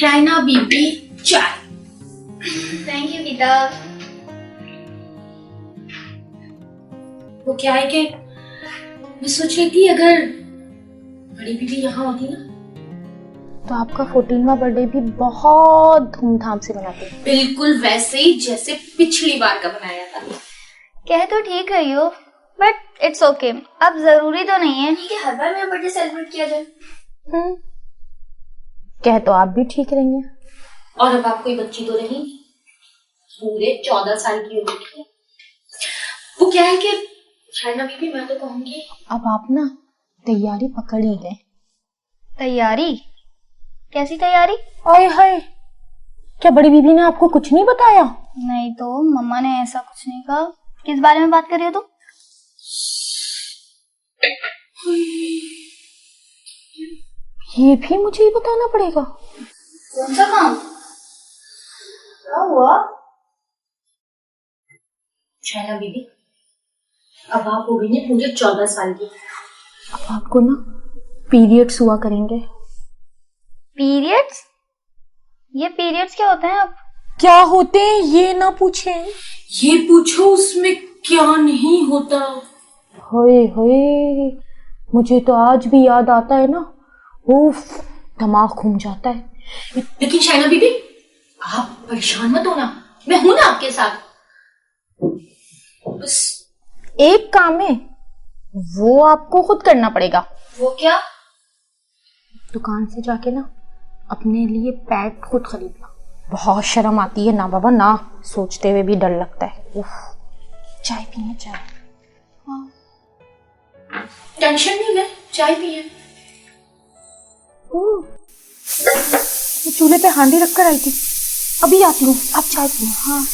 शाइना बीबी चाय। Thank you Geeta. वो क्या है कि मैं सोच रही थी अगर बड़ी बीबी यहाँ होती ना तो आपका 14वां बर्थडे भी बहुत धूमधाम से मनाते। बिल्कुल वैसे ही जैसे पिछली बार का बनाया था। कह तो ठीक रही हो बट इट्स ओके। अब जरूरी तो नहीं है कि हर बार मेरा बर्थडे सेलिब्रेट किया जाए। कह तो आप भी ठीक रही हैं। और अब आप कोई बच्ची तो नहीं, पूरे 14 साल की हो गई है। वो क्या है कि शाइना बीबी मैं तो कहूंगी अब आप ना तैयारी पकड़ ही लें। तैयारी? कैसी तैयारी? आए हाय, क्या बड़ी बीबी ने आपको कुछ नहीं बताया? नहीं तो मम्मा ने ऐसा कुछ नहीं कहा। किस बारे में बात कर रही हो तुम? ये भी मुझे ही बताना पड़ेगा? कौन सा काम? क्या हुआ? शाइना बीबी अब आप हो गई ने पूरे 14 साल की। अब आपको ना पीरियड्स हुआ करेंगे। पीरियड्स? ये पीरियड्स क्या होते हैं? अब क्या होते हैं ये ना पूछें। ये पूछो उसमें क्या नहीं होता। होए होए, मुझे तो आज भी याद आता है ना, उफ, दिमाग घूम जाता है। लेकिन शाइना बीबी आप परेशान मत होना, मैं हूं ना आपके साथ। बस एक काम है वो आपको खुद करना पड़ेगा। वो क्या? दुकान से जाके ना अपने लिए पैड खुद खरीदना। बहुत शर्म आती है ना बाबा ना, सोचते हुए भी डर लगता है। उफ, चाय पिए चाय। टेंशन नहीं ले, चाय पिए। मैं चूल्हे पे हांडी रखकर आई थी, अभी आती हूँ, आप चाय पिए। हाँ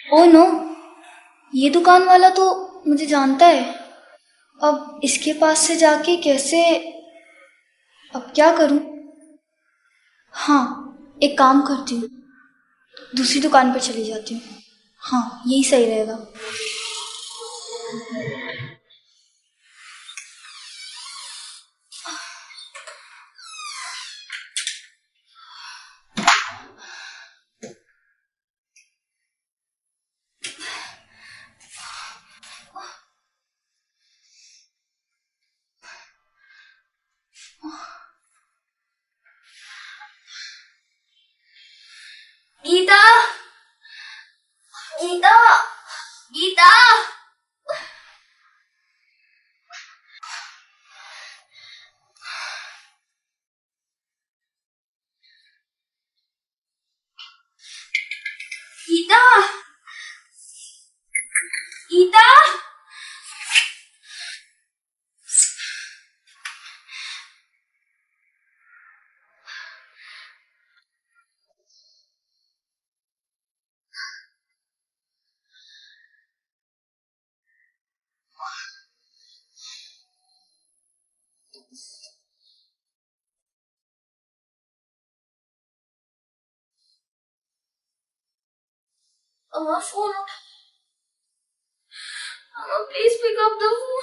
ओ नो, ये दुकान वाला तो मुझे जानता है। अब इसके पास से जाके कैसे, अब क्या करूं? हाँ, एक काम करती हूँ, दूसरी दुकान पर चली जाती हूँ। हाँ, यही सही रहेगा। गीता, गीता, गीता, गीता, गीता। फोन उठा, please pick up the phone.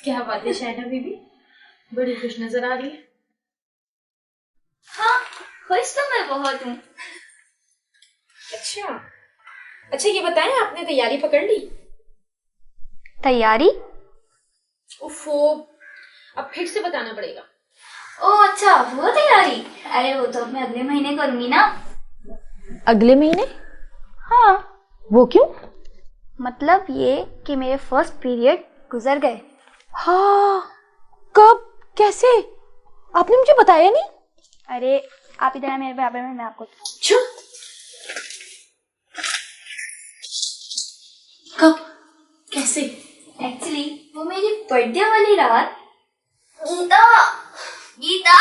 क्या बात है शहना बीबी, बड़ी खुश नजर आ रही है। हाँ, खुश तो मैं बहुत हूँ। अच्छा अच्छा, ये बताएं आपने तैयारी पकड़ ली? तैयारी? उफो, अब फिर से बताना पड़ेगा। ओह अच्छा, वो तैयारी। अरे वो तो मैं अगले महीने करूंगी ना। अगले महीने? हाँ। वो क्यों? मतलब ये कि मेरे फर्स्ट पीरियड गुजर गए। हाँ, कब, कैसे? आपने मुझे बताया नहीं। अरे आप इधर मेरे बराबर में, मैं आपको। कब, कैसे? एक्चुअली वो मेरी बर्थडे वाली रात। गीता, गीता,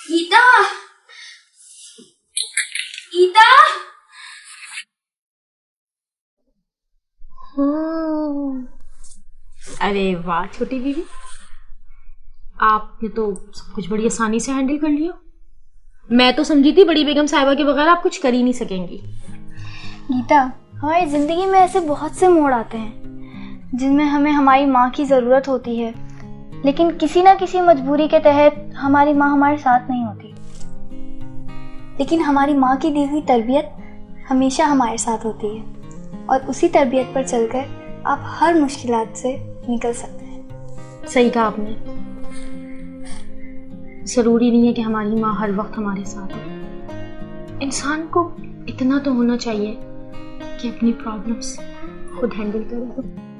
गीता, गीता। अरे वाह छोटी बीवी, आपने तो सब कुछ बड़ी आसानी से हैंडल कर लिया। मैं तो समझी थी बड़ी बेगम साहिबा के बगैर आप कुछ कर ही नहीं सकेंगी। गीता, हमारी जिंदगी में ऐसे बहुत से मोड़ आते हैं जिनमें हमें हमारी माँ की ज़रूरत होती है, लेकिन किसी ना किसी मजबूरी के तहत हमारी माँ हमारे साथ नहीं होती। लेकिन हमारी माँ की दी हुई तरबियत हमेशा हमारे साथ होती है, और उसी तरबियत पर चलकर आप हर मुश्किलात से निकल सकते हैं। सही कहा आपने, जरूरी नहीं है कि हमारी माँ हर वक्त हमारे साथ हो। इंसान को इतना तो होना चाहिए कि अपनी प्रॉब्लम्स खुद हैंडल करो।